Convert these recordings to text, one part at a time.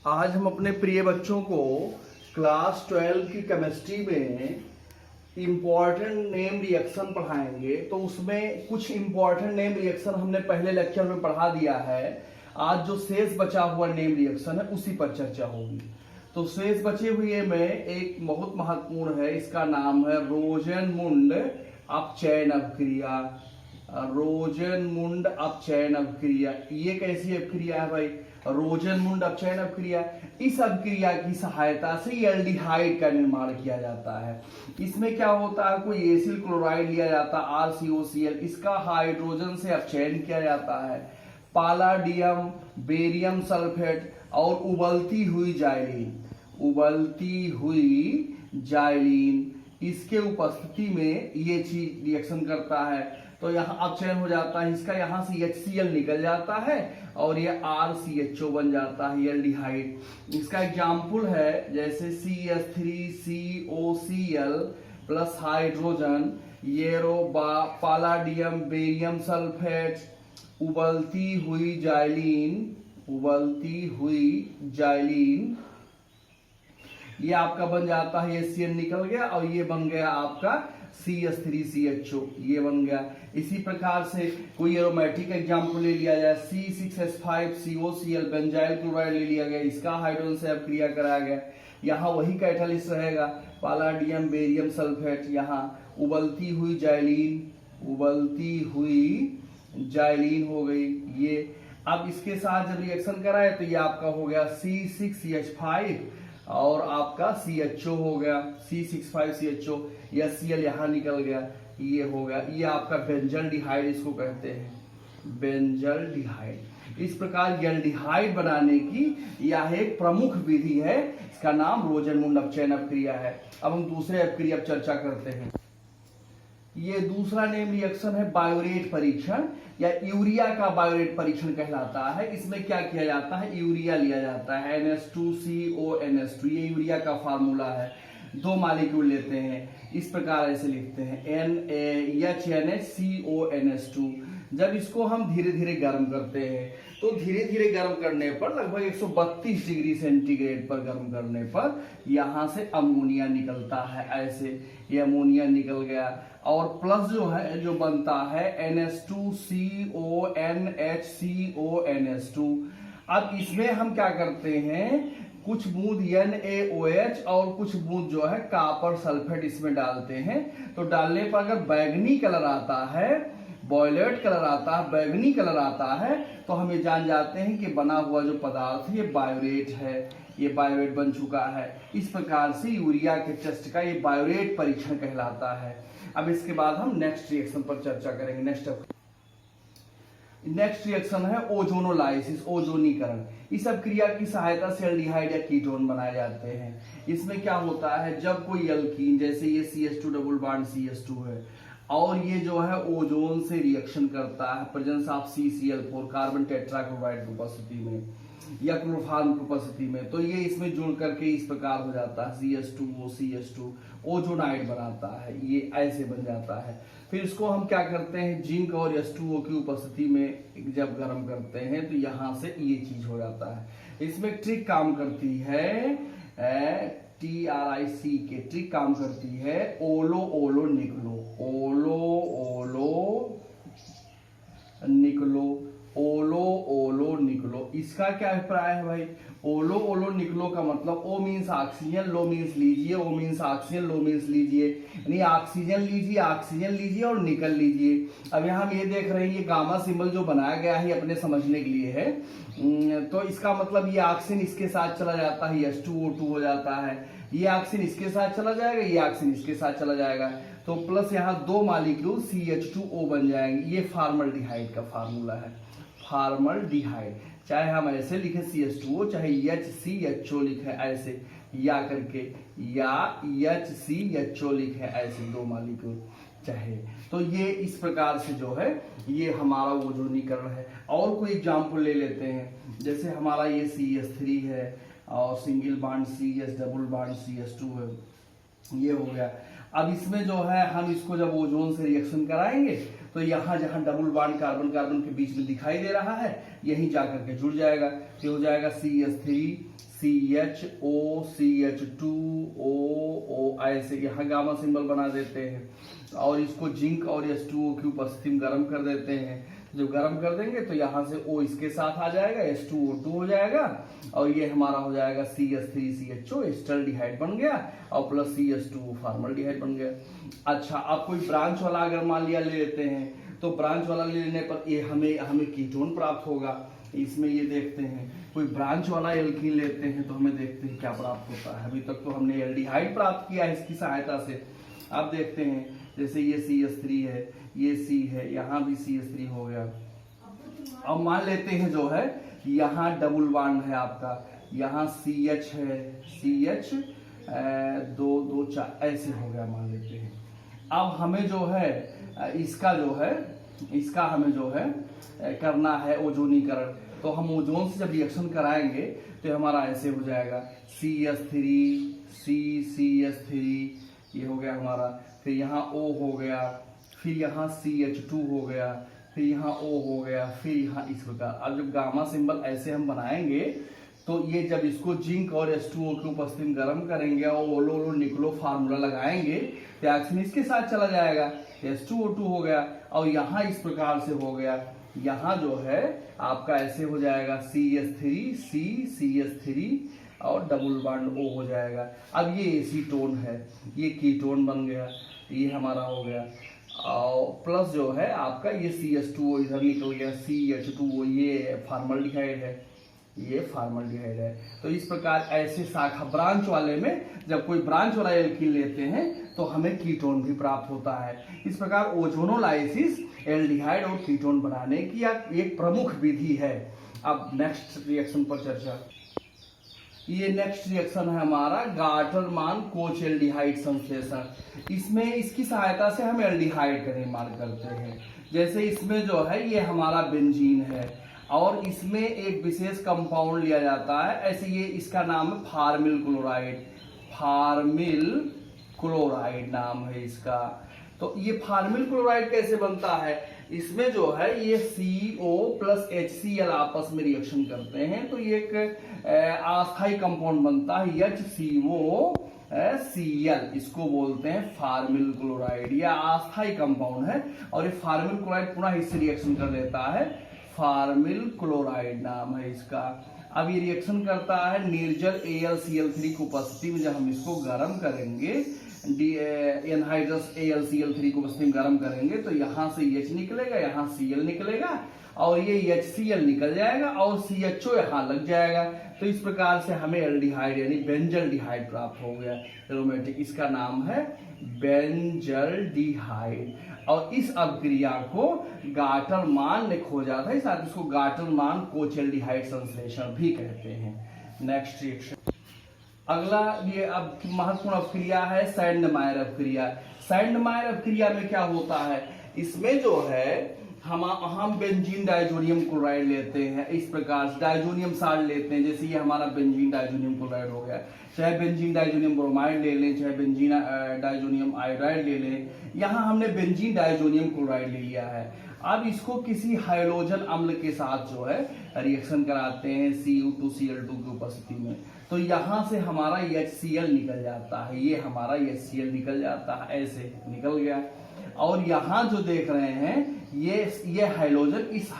आज हम अपने प्रिय बच्चों को क्लास 12 की केमिस्ट्री में इम्पॉर्टेंट नेम रिएक्शन पढ़ाएंगे। तो उसमें कुछ इम्पॉर्टेंट नेम रिएक्शन हमने पहले लेक्चर में पढ़ा दिया है। आज जो शेष बचा हुआ नेम रिएक्शन है उसी पर चर्चा होगी। तो शेष बचे हुए में एक बहुत महत्वपूर्ण है, इसका नाम है रोजनमुंड अपचयन अभिक्रिया। रोजनमुंड अपचयन अभिक्रिया, ये कैसी अभिक्रिया है भाई? रोजनमुंड अपचयन अभिक्रिया। इस अभिक्रिया की सहायता से एल्डिहाइड का निर्माण किया जाता है। इसमें क्या होता है, कोई एसिल क्लोराइड लिया जाता है RCOCl, इसका हाइड्रोजन से अपचयन किया जाता है पालाडियम बेरियम सल्फेट और उबलती हुई जाइलीन इसके उपस्थिति में ये चीज रिएक्शन करता है। तो यहाँ अपचयन हो जाता है, इसका यहाँ से HCl निकल जाता है और ये RCHO बन जाता है एल्डिहाइड। इसका एग्जाम्पल है जैसे CH3COCl प्लस हाइड्रोजन येरो पालाडियम बेरियम सल्फेट उबलती हुई जाइलीन ये आपका बन जाता है, HCl निकल गया और ये बन गया आपका CH3CHO, ये बन गया। इसी प्रकार से कोई एरोमेटिक एग्जाम्पल ले लिया जाए, C6H5COCl बेंजाइल क्लोराइड ले लिया गया, इसका हाइड्रोजन से अपक्रिया कराया गया। यहाँ वही कैटालिस्ट रहेगा पालाडियम बेरियम सल्फेट, यहाँ उबलती हुई जाइलीन हो गई ये। अब इसके साथ जब रिएक्शन कराए तो ये आपका हो गया C6CH5 और आपका CHO हो गया C6,5CHO, HCl यहाँ निकल गया, ये हो गया। ये आपका बेंजल्डिहाइड इसको कहते हैं, बेंजल्डिहाइड। इस प्रकार एल्डिहाइड बनाने की यह एक प्रमुख विधि है, इसका नाम रोजनमुंड अपचयन अभिक्रिया है। अब हम दूसरे अभिक्रिया पर चर्चा करते हैं। ये दूसरा नेम रिएक्शन है बायोरेट परीक्षण या यूरिया का बायोरेट परीक्षण कहलाता है। इसमें क्या किया जाता है, यूरिया लिया जाता है NH2CONH2, ये यूरिया का फार्मूला है। 2 मॉलिक्यूल लेते हैं, इस प्रकार ऐसे लिखते हैं NaHNH2। जब इसको हम धीरे धीरे गर्म करते हैं तो धीरे धीरे गर्म करने पर लगभग 132 डिग्री सेंटीग्रेड पर गर्म करने पर यहाँ से अमोनिया निकलता है, ऐसे ये अमोनिया निकल गया। और प्लस जो है जो बनता है NH2CONH2। अब इसमें हम क्या करते हैं, कुछ बूंद NaOH और कुछ बूंद जो है कॉपर सल्फेट इसमें डालते हैं। तो डालने पर अगर बैगनी कलर आता है, वॉयलेट कलर आता है, बैगनी कलर आता है, तो हम ये जान जाते हैं कि बना हुआ जो पदार्थ है ये बायोरेट है, ये बायोरेट बन चुका है। इस प्रकार से यूरिया के टेस्ट का ये बायोरेट परीक्षण कहलाता है। अब इसके बाद हम नेक्स्ट रिएक्शन पर चर्चा करेंगे। नेक्स्ट रिएक्शन है ओजोनोलाइसिस, ओजोनीकरण। इस अभिक्रिया की सहायता से एल्डिहाइड या कीटोन बनाए जाते हैं। इसमें क्या होता है, जब कोई एल्कीन जैसे ये CH2 डबल बॉन्ड CH2 है और ये जो है ओजोन से रिएक्शन करता है presence of CCl4 carbon tetrachloride की उपस्थिति में या क्लोरोफॉर्म की उपस्थिति में, तो ये इसमें जुड़ करके इस प्रकार हो जाता है CH2OCH2 ओजोनाइड बनाता है, ये ऐसे बन जाता है। फिर इसको हम क्या करते हैं, जिंक और H2O की उपस्थिति में जब गर्म करते हैं तो यहाँ से ये चीज हो जाता है। इसमें ट्रिक काम करती है TRIC के ट्रिक काम करती है ओलो ओलो निकलो, ओलो ओलो निकलो। इसका क्या अभिप्राय है भाई, ओलो ओलो निकलो का मतलब ओ मीन्स ऑक्सीजन, लो मीन्स लीजिए, ओ मीन्स ऑक्सीजन, लो मीन्स लीजिए, यानी ऑक्सीजन लीजिए और निकल लीजिए। अब यहाँ हम ये देख रहे हैं ये गामा सिंबल जो बनाया गया है अपने समझने के लिए है। तो इसका मतलब ये ऑक्सीजन इसके साथ चला जाता है, H2O2 हो जाता है, ये ऑक्सीजन इसके साथ चला जाएगा, ये ऑक्सीजन इसके साथ चला जाएगा, तो प्लस यहाँ 2 मॉलिक्यूल CH2O बन जाएंगे। ये फॉर्मल्डिहाइड का फार्मूला है, फॉर्मल्डिहाइड। चाहे हम ऐसे लिखे CH2O, चाहे HCHO लिखे ऐसे या करके, या HCHO लिखे ऐसे 2 मॉलिक्यूल चाहे। तो ये इस प्रकार से जो है ये हमारा ओजोनीकरण है। और कोई एग्जाम्पल ले लेते हैं, जैसे हमारा ये CH3 है और single bond CH double bond CH2 है, ये हो गया। अब इसमें जो है हम इसको जब ओजोन से रिएक्शन कराएंगे तो यहाँ जहाँ डबल बॉन्ड कार्बन कार्बन के बीच में दिखाई दे रहा है यहीं जाकर के जुड़ जाएगा। ये हो जाएगा CH3 CHO CH2O ऐसे यहाँ गामा सिंबल बना देते हैं और इसको जिंक और H2O की उपस्थिति में गर्म कर देते हैं। जब गर्म कर देंगे तो यहाँ से O इसके साथ आ जाएगा, H2O2 हो जाएगा और ये हमारा हो जाएगा CH3CHO एस्टल्डिहाइड बन गया और प्लस CH2O फॉर्मल्डिहाइड बन गया। अच्छा, आप कोई ब्रांच वाला अगर मान लिया ले लेते हैं तो ब्रांच वाला ले लेने पर ये हमें कीटोन प्राप्त होगा। इसमें ये देखते हैं कोई ब्रांच वाला एल्कीन लेते हैं तो हमें देखते हैं क्या प्राप्त होता है। अभी तक तो हमने एल्डिहाइड प्राप्त किया है इसकी सहायता से। अब देखते हैं जैसे ये CH3 है, ये C है, यहाँ भी CH3 हो गया। अब मान लेते हैं जो है यहाँ डबल बॉन्ड है आपका, यहाँ CH है, CH 2 2 4 ऐसे हो गया मान लेते हैं। अब हमें जो है इसका हमें जो है करना है ओजोनीकरण, तो हम ओजोन से जब रिएक्शन कराएंगे तो हमारा ऐसे हो जाएगा CH3 CH3 ये हो गया हमारा, फिर यहाँ O हो गया, फिर यहाँ CH2 हो गया, फिर यहाँ O हो गया, फिर यहाँ इस प्रकार। अब जब गामा सिंबल ऐसे हम बनाएंगे तो ये जब इसको जिंक और H2O की उपस्थिति में गर्म करेंगे और ओलो निकलो फार्मूला लगाएंगे तो रिएक्शन इसके साथ चला जाएगा, H2O2 हो गया और यहाँ इस प्रकार से हो गया। यहाँ जो है आपका ऐसे हो जाएगा CH3 CH3 और डबल बॉन्ड O हो जाएगा। अब ये एसीटोन है, ये कीटोन बन गया, ये हमारा हो गया और प्लस जो है आपका ये CH2O इधर निकल गया, CH2O ये फॉर्मल्डिहाइड है, ये फॉर्मल्डिहाइड है। तो इस प्रकार ऐसे शाखा ब्रांच वाले में जब कोई ब्रांच वाला एल्कीन लेते हैं तो हमें कीटोन भी प्राप्त होता है। इस प्रकार ओजोनोलाइसिस एल्डिहाइड और कीटोन बनाने की एक प्रमुख विधि है। अब नेक्स्ट रिएक्शन पर चर्चा। ये नेक्स्ट रिएक्शन है हमारा गाटरमान कोच एल्डिहाइड संश्लेषण। इसमें इसकी सहायता से हम एल्डिहाइड का निर्माण करते हैं। जैसे इसमें जो है ये हमारा बेंजीन है और इसमें एक विशेष कंपाउंड लिया जाता है, ऐसे ये इसका नाम है फार्मिल क्लोराइड। फार्मिल क्लोराइड नाम है इसका। तो ये फार्मिल क्लोराइड कैसे बनता है, इसमें जो है ये CO प्लस HCl आपस में रिएक्शन करते हैं तो ये एक अस्थायी कंपाउंड बनता है HCO Cl, इसको बोलते हैं फार्मिल क्लोराइड। यह अस्थायी कंपाउंड है और ये फार्मिल क्लोराइड पुनः इससे रिएक्शन कर लेता है, फार्मिल क्लोराइड नाम है इसका। अब ये रिएक्शन करता है निर्जल AlCl3 की उपस्थिति में। जब हम इसको गर्म करेंगे एनहाइड्रस AlCl3 को उपस्थिति में गर्म करेंगे तो यहाँ से H निकलेगा, यहाँ Cl निकलेगा और ये HCl निकल जाएगा और CHO यहाँ लग जाएगा। तो इस प्रकार से हमें एल्डिहाइड यानी बेंजल्डिहाइड प्राप्त हो गया एरोमेटिक। इसका नाम है बेंजल्डिहाइड और इस अभिक्रिया को गाटरमान ने खोजा था, इस इसको गाटरमान कोचेल्डिहाइड संश्लेषण भी कहते हैं। नेक्स्ट रिएक्शन अगला ये अब महत्वपूर्ण अभिक्रिया है सैंडमायर अभिक्रिया। सैंडमायर अभिक्रिया में क्या होता है, इसमें जो है हम बेंजीन डाइजोनियम क्लोराइड लेते हैं, इस प्रकार से डाइजोनियम साल्ट लेते हैं। जैसे ये हमारा बेंजीन डाइजोनियम क्लोराइड हो गया, चाहे बेंजीन डाइजोनियम ब्रोमाइड ले लें, चाहे बेंजीन डाइजोनियम आयोडाइड ले लें। यहाँ हमने बेंजीन डाइजोनियम क्लोराइड ले लिया है। अब इसको किसी हाइड्रोजन अम्ल के साथ जो है रिएक्शन कराते हैं Cu2Cl2 की उपस्थिति में, तो यहाँ से हमारा HCl निकल जाता है, ये हमारा HCl निकल जाता है, ऐसे निकल गया। और यहाँ जो देख रहे हैं ये हाइड्रोजन इस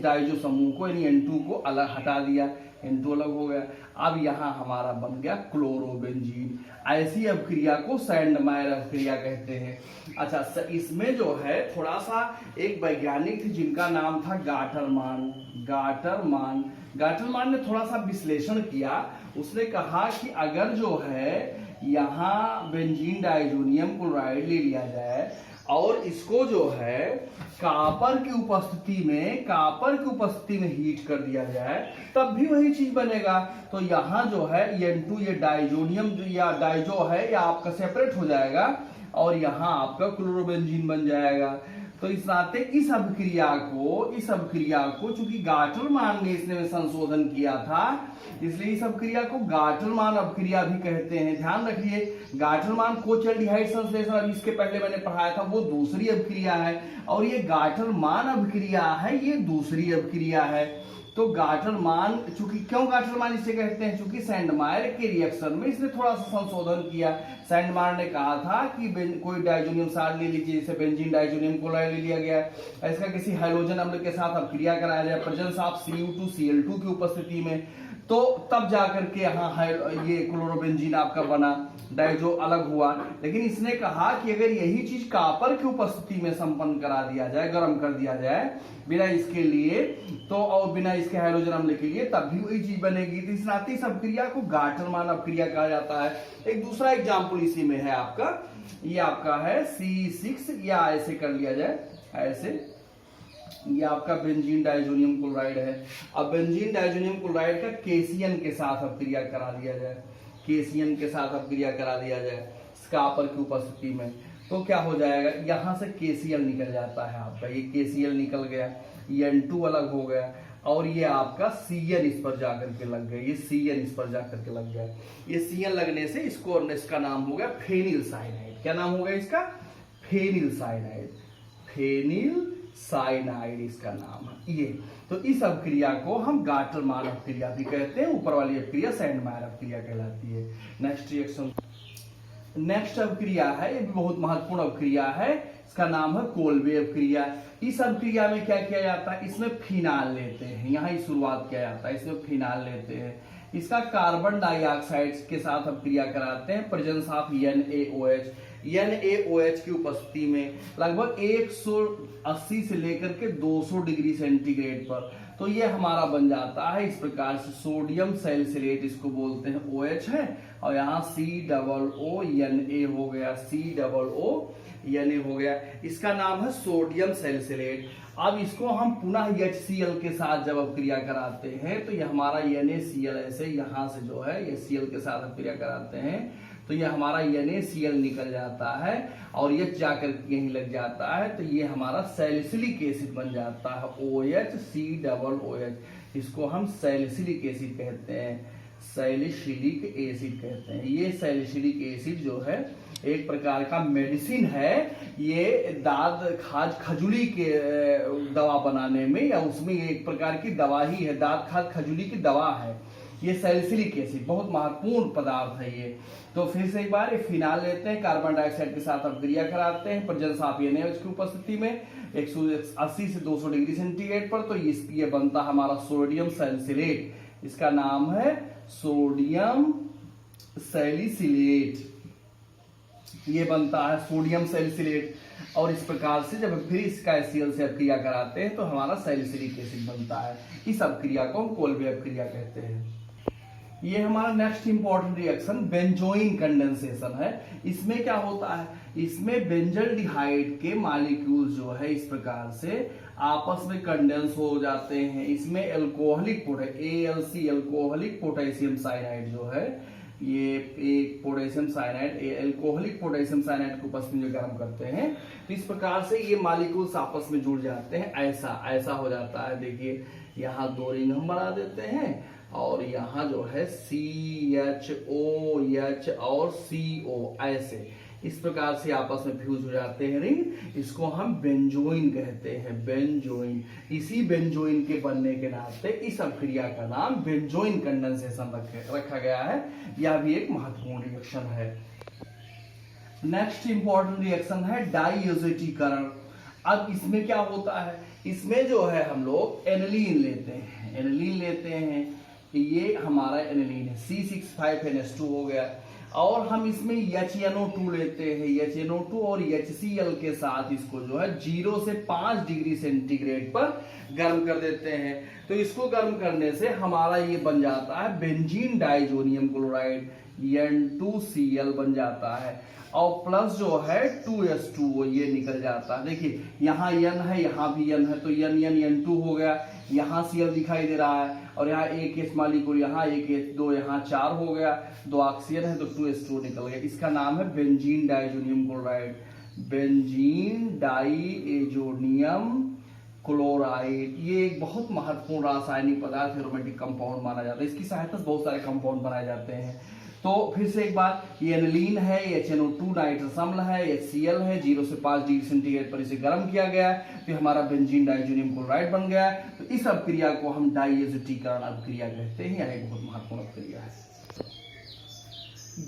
डाइजो समूह को यानी N2 को अलग हटा दिया, N2 अलग हो गया। अब यहाँ हमारा बन गया क्लोरोबेंजीन। ऐसी अभिक्रिया को सैंडमायर अभिक्रिया कहते हैं। अच्छा, इसमें जो है थोड़ा सा एक वैज्ञानिक थे जिनका नाम था गाटरमान ने थोड़ा सा विश्लेषण किया। उसने कहा कि अगर जो है यहाँ बेंजीन डाइजोनियम क्लोराइड ले लिया जाए और इसको जो है कॉपर की उपस्थिति में हीट कर दिया जाए तब भी वही चीज बनेगा। तो यहाँ जो है N2 ये डाइजोनियम या डाइजो है या आपका सेपरेट हो जाएगा और यहाँ आपका क्लोरोबेंजीन बन जाएगा। तो इस नाते इस अभिक्रिया को चूंकि गाटरमान ने इसमें संशोधन किया था, इसलिए इस अभिक्रिया को गाटरमान अभिक्रिया भी कहते हैं। ध्यान रखिए, गाटरमान कोचेल्डिहाइड संश्लेषण अभी इसके पहले मैंने पढ़ाया था, वो दूसरी अभिक्रिया है और ये गाटरमान अभिक्रिया है, ये दूसरी अभिक्रिया है। तो गाटरमान, चूंकि क्यों गाटरमान इसे कहते हैं, चूंकि सैंडमायर के रिएक्शन में इसने थोड़ा सा संशोधन किया। सैंडमायर ने कहा था कि कोई डाइजोनियम साल्ट ले लीजिए, जैसे बेंजीन डाइजोनियम क्लोराइड ले लिया गया, इसका किसी हाइड्रोजन अम्ल के साथ अपक्रिया कराया जाए प्रेजेंस ऑफ Cu2Cl2 की उपस्थिति में, तो तब जाकर के यहाँ ये क्लोरोबेंजीन आपका बना, डाइजो अलग हुआ। लेकिन इसने कहा कि अगर यही चीज कापर की उपस्थिति में संपन्न करा दिया जाए, गर्म कर दिया जाए बिना इसके लिए, तो और बिना इसके हाइड्रोजन अम्ल के लिए, तब भी वही चीज बनेगी। तो इस नाते इस अपक्रिया को गाटरमान अपक्रिया कहा जाता है। एक दूसरा एग्जाम्पल इसी में है आपका, ये आपका है C6, या ऐसे कर लिया जाए, ऐसे, ये आपका बेंजीन डाइजोनियम क्लोराइड है। अब बेंजीन डाइजोनियम क्लोराइड का केसीएन के साथ अपक्रिया करा दिया जाए, केसीएन के साथ अपक्रिया करा दिया जाए कापर की उपस्थिति में, तो क्या हो जाएगा, यहां से केसीएल निकल जाता है आपका, ये केसीएल निकल गया, ये N2 अलग हो गया, और ये आपका Cn इस पर जाकर के लग गया, ये Cn इस पर जाकर के लग गया। ये Cn लगने से इसका नाम हो गया फेनिल साइनाइड। क्या नाम हो गया इसका? फेनिल साइनाइड, फेनिल साइनाइड इसका नाम है ये। तो इस अपक्रिया को हम गाटरमान अपक्रिया भी कहते हैं। ऊपर वाली अपक्रिया सैंडमायर अपक्रिया कहलाती है। नेक्स्ट रिएक्शन, नेक्स्ट अपक्रिया है, ये भी बहुत महत्वपूर्ण अपक्रिया है, इसका नाम है कोल्बे अपक्रिया। इस अपक्रिया में क्या किया जाता है, इसमें फिनाल लेते हैं, यहाँ ही शुरुआत किया जाता है, इसमें फिनाल लेते हैं, इसका कार्बन डाइऑक्साइड के साथ अपक्रिया कराते हैं प्रेजेंस ऑफ NaOH। NaOH की उपस्थिति में लगभग 180 से लेकर के 200 डिग्री सेंटीग्रेड पर, तो ये हमारा बन जाता है इस प्रकार से, सोडियम सैलिसिलेट इसको बोलते हैं, OH है, और यहाँ COONA हो गया, COONA हो गया, इसका नाम है सोडियम सैलिसिलेट। अब इसको हम पुनः HCl के साथ जब अपक्रिया कराते हैं, तो ये हमारा NaCl, ऐसे यहाँ से जो है ये Cl के साथ अपक्रिया कराते हैं, तो ये हमारा NaCl निकल जाता है, और ये जाकर यहीं लग जाता है, तो ये हमारा सैलिसिलिक एसिड बन जाता है, OHCOOH। इसको हम सैलिसिलिक एसिड कहते हैं, सैलिसिलिक एसिड कहते हैं। ये सैलिसिलिक एसिड जो है एक प्रकार का मेडिसिन है, ये दांत खाज खजूली के दवा बनाने में, या उसमें एक प्रकार की दवा ही है, दांत खाज खजूली की दवा है ये सैलिसिलिक एसिड, बहुत महत्वपूर्ण पदार्थ है ये। तो फिर से एक बार ये फिनाल लेते हैं, कार्बन डाइऑक्साइड के साथ अपक्रिया कराते हैं प्रेजेंस ऑफ NaOH की उपस्थिति में 180 से 200 डिग्री सेंटीग्रेड पर, तो ये बनता हमारा सोडियम सैलिसिलेट, इसका नाम है सोडियम सैलिसिलेट, ये बनता है सोडियम सैलिसिलेट। और इस प्रकार से जब फिर इसका HCl से अपक्रिया कराते हैं, तो हमारा सैलिसिलिक एसिड बनता है। इस अपक्रिया को हम कोल्बे अपक्रिया कहते हैं। ये हमारा next important reaction benzoin condensation है। इसमें क्या होता है, इसमें बेंजल्डिहाइड के मॉलिक्यूल जो है इस प्रकार से आपस में कंडेंस हो जाते हैं। इसमें alcoholic ALC alcoholic potassium cyanide जो है, ये एक potassium cyanide, alcoholic potassium cyanide को उपस्थिति में गर्म करते हैं, तो इस प्रकार से ये मॉलिक्यूल्स आपस में जुड़ जाते हैं, ऐसा हो जाता है। देखिए यहाँ 2 रिंग हम बना देते हैं, और यहाँ जो है CHOH और CO, ऐसे इस प्रकार से आपस में फ्यूज हो जाते हैं रिंग, इसको हम बेंजोइन कहते हैं, बेंजोइन। इसी बेंजोइन के बनने के नाते इस अपक्रिया का नाम बेंजोइन कंडेंसेशन रखा गया है। यह भी एक महत्वपूर्ण रिएक्शन है। नेक्स्ट इंपॉर्टेंट रिएक्शन है डाइएजेटीकरण। अब इसमें क्या होता है, इसमें जो है हम लोग एनिलीन लेते हैं, ये हमारा एनिलीन है, C6H5NH2 हो गया, और हम इसमें HNO2 लेते हैं, HNO2 और HCl के साथ इसको जो है 0 से 5 डिग्री सेंटीग्रेड पर गर्म कर देते हैं। तो इसको गर्म करने से हमारा ये बन जाता है बेंजीन डाइजोनियम क्लोराइड, N2Cl बन जाता है, और प्लस जो है 2H2O ये निकल जाता है। देखिए यहाँ N है, यहाँ भी N है, तो N2 हो गया, यहाँ Cl दिखाई दे रहा है, और यहाँ एक H मॉलिक्यूल, यहाँ एक H2, यहाँ 4 हो गया, 2 ऑक्सीजन है, तो 2H2O निकल गया। इसका नाम है benzene diazonium chloride, benzene diazonium chloride. ये एक बहुत महत्वपूर्ण रासायनिक पदार्थ, एरोमेटिक कंपाउंड माना जाता है, इसकी सहायता से बहुत सारे कंपाउंड बनाए जाते हैं। तो फिर से एक बार, ये एनिलीन है, ये HNO2 नाइट्रस अम्ल है, HCl है, 0 से 5 डिग्री सेंटीग्रेड पर इसे गर्म किया गया, तो हमारा बेंजीन डाइजोनियम क्लोराइड बन गया। तो इस अपक्रिया को हम डाइएज़ोटीकरण अपक्रिया कहते हैं, यानी बहुत महत्वपूर्ण अपक्रिया है।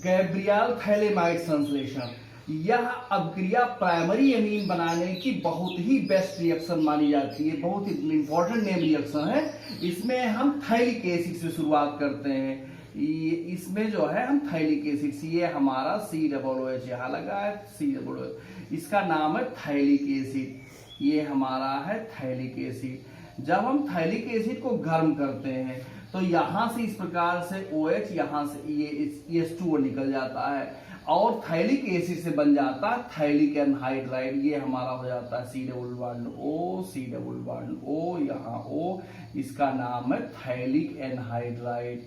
गैब्रियल थैलेमाइड संश्लेषण, यह अपक्रिया प्राइमरी एमीन बनाने की बहुत ही बेस्ट रिएक्शन मानी जाती है, बहुत ही इंपॉर्टेंट नेम रिएक्शन है। इसमें हम थाइलिक एसिड से शुरुआत करते हैं। इसमें जो है हम थाइलिक एसिड से, ये हमारा COOH यहाँ लगा है, COOH, इसका नाम है थाइलिक एसिड, ये हमारा है थाइलिक एसिड। जब हम थाइलिक एसिड को गर्म करते हैं तो यहाँ से इस प्रकार से OH, यहाँ से ये H2O निकल जाता है और थाइलिक एसिड से बन जाता है थाइलिक एनहाइड्राइड, ये हमारा हो जाता है C डबल बॉन्ड O, यहाँ O, इसका नाम है थाइलिक एनहाइड्राइड,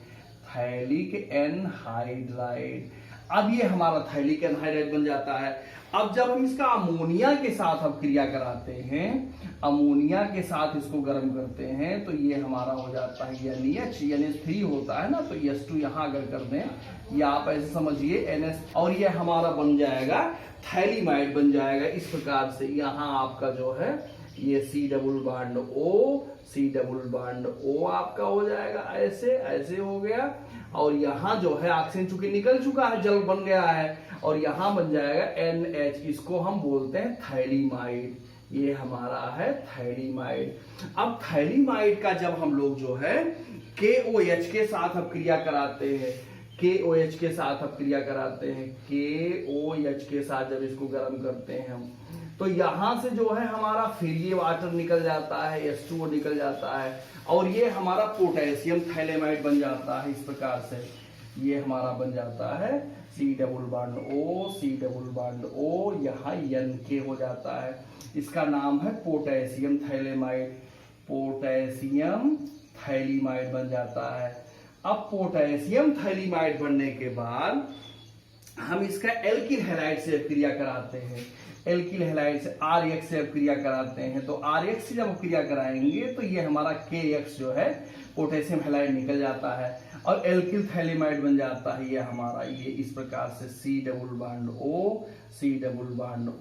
थाइलिक एनहाइड्राइड। अब ये हमारा थाइलिक एनहाइड्राइड बन जाता है। अब जब हम इसका अमोनिया के साथ अपक्रिया कराते हैं, अमोनिया के साथ इसको गर्म करते हैं, तो ये हमारा हो जाता है NH3 होता है ना, तो H2 यहाँ अगर कर दें, या आप ऐसे समझिए NS, और ये हमारा बन जाएगा थैलीमाइड बन जाएगा इस प्रकार से। यहाँ आपका जो है ये C डबल बॉन्ड O आपका हो जाएगा, ऐसे हो गया। और यहाँ जो है ऑक्सीजन चूंकि निकल चुका है, जल बन गया है, और यहाँ बन जाएगा NH, इसको हम बोलते हैं थैलीमाइड, ये हमारा है थैलीमाइड। अब थैलीमाइड का जब हम लोग जो है KOH के साथ अपक्रिया कराते हैं, KOH के साथ अपक्रिया कराते हैं, KOH के साथ जब इसको गर्म करते हैं हम, तो यहां से जो है हमारा फिर ये वाटर निकल जाता है, H2O निकल जाता है, और ये हमारा पोटेशियम थैलेमाइड बन जाता है इस प्रकार से। ये हमारा बन जाता है C डबल बॉन्ड O, यहाँ NK हो जाता है, इसका नाम है पोटेशियम थैलेमाइड, पोटेशियम थैलीमाइड बन जाता है। अब पोटेशियम थैलीमाइड बनने के बाद हम इसका एल्किल हैलाइड से अपक्रिया कराते हैं, एल्किल हैलाइड से RX से अपक्रिया कराते हैं। तो RX से जब अपक्रिया कराएंगे तो ये हमारा KX जो है पोटेशियम हैलाइड निकल जाता है और एल्किल थैलेमाइड बन जाता है, ये हमारा ये इस प्रकार से C डबल बॉन्ड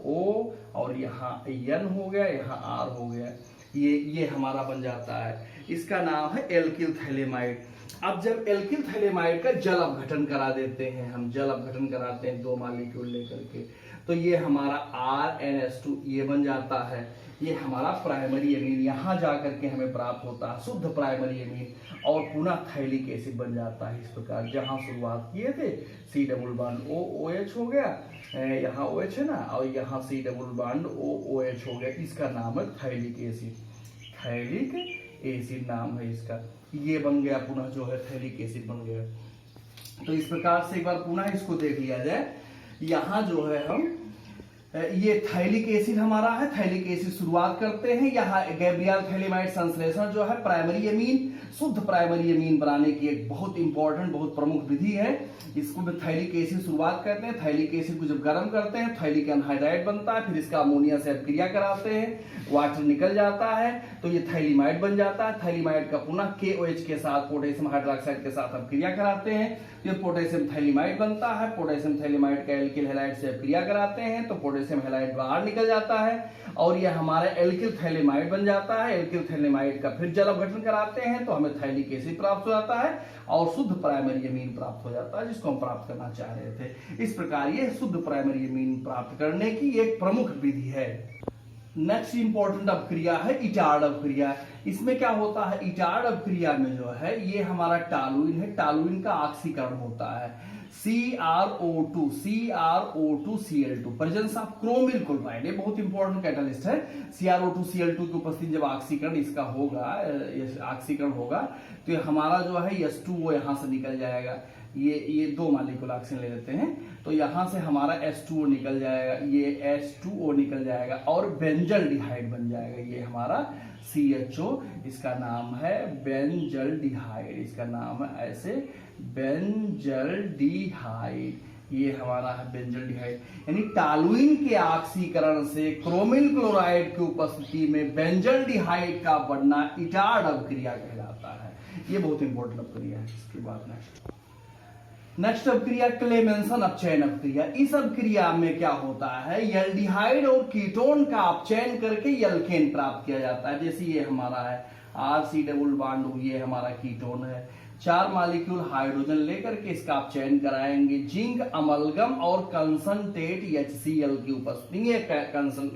O, और यहाँ N हो गया, यहाँ R हो गया, ये हमारा बन जाता है, इसका नाम है एल्किल थैलेमाइड। अब जब एल्किल थैलेमाइड का जल अपघटन करा देते हैं, हम जल अपघटन कराते हैं 2 मॉलिक्यूल लेकर के, तो ये हमारा RNH2 ये बन जाता है, ये हमारा प्राइमरी एमीन यहाँ जाकर के हमें प्राप्त होता है, शुद्ध प्राइमरी एमीन, और पुनः थाइलिक एसिड बन जाता है इस प्रकार। जहाँ शुरुआत किए थे C double bond O OH हो गया, यहाँ OH है ना, और यहाँ C double bond O OH हो गया, इसका नाम है थाइलिक एसिड, थाइलिक एसिड नाम है इसका, ये बन गया पुनः जो है थैलिक एसिड बन गया। तो इस प्रकार से एक बार पुनः इसको देख लिया जाए। यहाँ जो है हम ये थैलिक एसिड हमारा है, थैलिक एसिड शुरुआत करते हैं। यहाँ गैब्रियल थैलेमाइड संश्लेषण जो है प्राइमरी एमीन, शुद्ध प्राइमरी एमीन बनाने की एक बहुत इंपॉर्टेंट, बहुत प्रमुख विधि है। इसको में थैलिक एसिड शुरुआत करते हैं, थैलिक एसिड को जब गर्म करते हैं थैलिक एनहाइड्राइड बनता है, फिर इसका अमोनिया से अपक्रिया कराते हैं, वाटर निकल जाता है, तो ये थैलीमाइड बन जाता है। थैलीमाइड का पुनः KOH के साथ पोटेशियम हाइड्रोक्साइड के साथ अपक्रिया कराते हैं, ये पोटेशियम थैलीमाइड बनता है। पोटेशियम थैलीमाइड का एल्किल हैलाइड से अपक्रिया कराते हैं तो पोटेशियम हैलाइड बाहर निकल जाता है और ये हमारा एल्किल थैलेमाइड बन जाता है। एल्किल थैलेमाइड का फिर जल अपघटन कराते हैं तो हमें थैलिक एसिड प्राप्त हो जाता है और शुद्ध प्राइमरी एमीन प्राप्त हो जाता है, जिसको हम प्राप्त करना चाह रहे थे। इस प्रकार ये शुद्ध प्राइमरी एमीन प्राप्त करने की एक प्रमुख विधि है। नेक्स्ट इंपॉर्टेंट अपक्रिया है इटार्ड अपक्रिया। इसमें क्या होता है, इटार्ड अपक्रिया में जो है ये हमारा टालुइन है, टालुइन का ऑक्सीकरण होता है। CrO2Cl2 presence of chromyl chloride, ये बहुत इंपॉर्टेंट कैटालिस्ट है। CrO2Cl2 की उपस्थिति जब ऑक्सीकरण इसका होगा, ऑक्सीकरण होगा तो ये हमारा जो है H2O यहाँ से निकल जाएगा। ये 2 मॉलिक्यूल ऑक्सीजन ले लेते हैं तो यहाँ से हमारा H2O निकल जाएगा, ये H2O निकल जाएगा और बेंजल्डिहाइड बन जाएगा। ये हमारा CHO, इसका नाम है बेंजल्डिहाइड, इसका नाम है ऐसे बेंजल्डिहाइड, ये हमारा है बेंजल्डिहाइड। यानी टालुइन के ऑक्सीकरण से क्रोमिल क्लोराइड की उपस्थिति में बेंजल्डिहाइड का बनना इटार्ड अपक्रिया कहलाता है। ये बहुत इंपॉर्टेंट अपक्रिया है। इसके बाद नेक्स्ट नेक्स्ट अपक्रिया क्लेमेंसन अपचयन अपक्रिया। इस अपक्रिया में क्या होता है, एल्डिहाइड और कीटोन का अपचयन करके एल्केन प्राप्त किया जाता है। जैसे ये हमारा है RC डबल बॉन्ड, ये हमारा कीटोन है, 4 मॉलिक्यूल हाइड्रोजन लेकर के इसका अपचयन कराएंगे जिंक अमलगम और कंसंट्रेट HCl की उपस्थिति।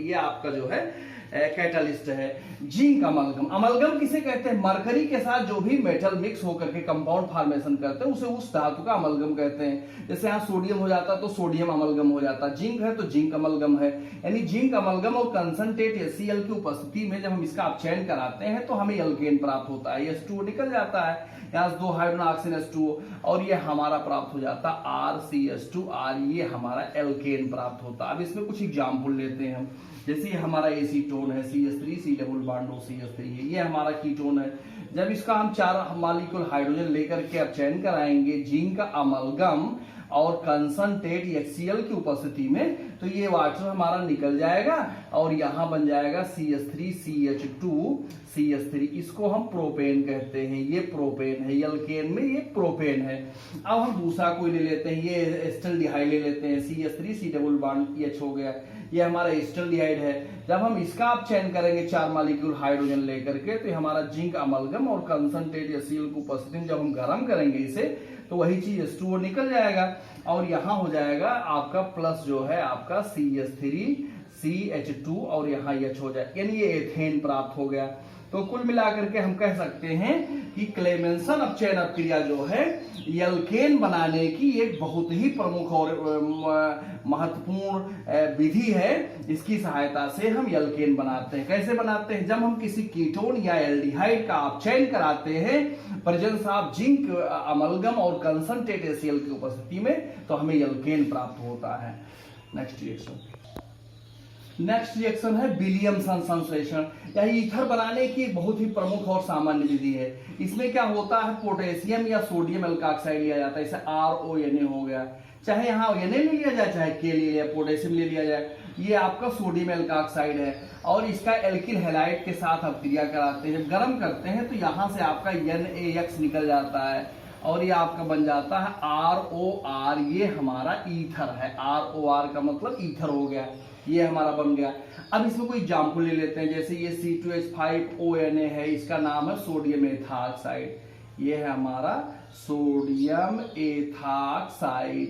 ये आपका जो है कैटलिस्ट है। जिंक अमलगम, अमलगम किसे कहते हैं, मरकरी के साथ जो भी मेटल मिक्स होकर के कंपाउंड फॉर्मेशन करते हैं उसे उस धातु का अमलगम कहते हैं। जैसे यहाँ सोडियम हो जाता तो सोडियम अमलगम हो जाता, जिंक है तो जिंक अमलगम है। यानी जिंक अमलगम और कंसंट्रेट HCl की उपस्थिति में जब हम इसका अपचयन कराते हैं तो हमें एल्केन प्राप्त होता है। H2O निकल जाता है, यहाँ 2 हाइड्रोजन ऑक्सीजन H2O, और ये हमारा प्राप्त हो जाता RCH2R, ये हमारा एल्केन प्राप्त होता है। अब इसमें कुछ एग्जाम्पल लेते हैं हम। जैसे ये हमारा एसीटोन है CH3 C double bond OCH3 है, ये हमारा कीटोन है। जब इसका हम 4 मॉलिक्यूल हाइड्रोजन लेकर के अपचयन कराएंगे जिंक अमलगम और कंसंट्रेट HCl की उपस्थिति में, तो ये वाटर हमारा निकल जाएगा और यहाँ बन जाएगा CH3CH2CH3, इसको हम प्रोपेन कहते हैं। ये प्रोपेन है, एल्केन में ये प्रोपेन है। अब हम दूसरा कोई ले लेते हैं, ये एस्टल्डिहाइड ले लेते हैं, CH3C डबल बॉन्ड H हो गया, ये हमारा एस्टल्डिहाइड है। जब हम इसका अपचयन करेंगे 4 मॉलिक्यूल हाइड्रोजन लेकर के, तो हमारा जिंक अमलगम और कंसंट्रेट HCl की उपस्थिति में जब हम गर्म करेंगे इसे, तो वही चीज H2O निकल जाएगा और यहाँ हो जाएगा आपका प्लस जो है आपका CH3CH2 और यहाँ H हो जाए, यानी ये एथेन प्राप्त हो गया। तो कुल मिलाकर के हम कह सकते हैं कि क्लेमेंसन अपचयन अपक्रिया जो है एल्केन बनाने की एक बहुत ही प्रमुख और महत्वपूर्ण विधि है। इसकी सहायता से हम एल्केन बनाते हैं। कैसे बनाते हैं, जब हम किसी कीटोन या एल्डिहाइड का अपचयन कराते हैं प्रेजेंस ऑफ जिंक अमलगम और कंसंट्रेट HCl की उपस्थिति में, तो हमें एल्केन प्राप्त होता है। नेक्स्ट रिएक्शन है विलियमसन संश्लेषण। यह ईथर बनाने की एक बहुत ही प्रमुख और सामान्य विधि है। इसमें क्या होता है, पोटेशियम या सोडियम एल्काक्साइड लिया जाता है, जैसे RONA हो गया, चाहे यहाँ Na ले लिया जाए चाहे K ले लिया, पोटेशियम ले लिया जाए, ये आपका सोडियम एल्काक्साइड है और इसका एल्किल हैलाइड के साथ अपक्रिया कराते हैं। जब गर्म करते हैं तो यहाँ से आपका NaX निकल जाता है और ये आपका बन जाता है ROR, ये हमारा ईथर है। ROR का मतलब ईथर हो गया, ये हमारा बन गया। अब इसमें कोई एग्जाम्पल ले लेते हैं, जैसे ये C2H5ONA है, इसका नाम है सोडियम एथॉक्साइड, ये है हमारा सोडियम एथॉक्साइड,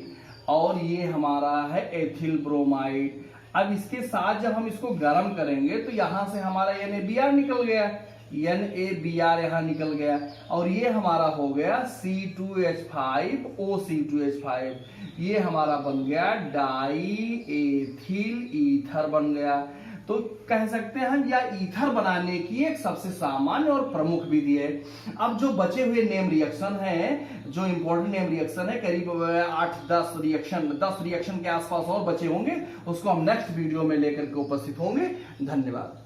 और ये हमारा है एथिल ब्रोमाइड। अब इसके साथ जब हम इसको गर्म करेंगे तो यहां से हमारा NaBr निकल गया, NaBr यहाँ निकल गया, और ये हमारा हो गया C2H5OC2H5, ये हमारा बन गया डाई एथिल ईथर बन गया। तो कह सकते हैं हम यह ईथर बनाने की एक सबसे सामान्य और प्रमुख विधि है। अब जो बचे हुए नेम रिएक्शन है, जो इंपॉर्टेंट नेम रिएक्शन है, करीब 8-10 रिएक्शन, 10 रिएक्शन के आसपास और बचे होंगे, उसको हम नेक्स्ट वीडियो में लेकर के उपस्थित होंगे। धन्यवाद।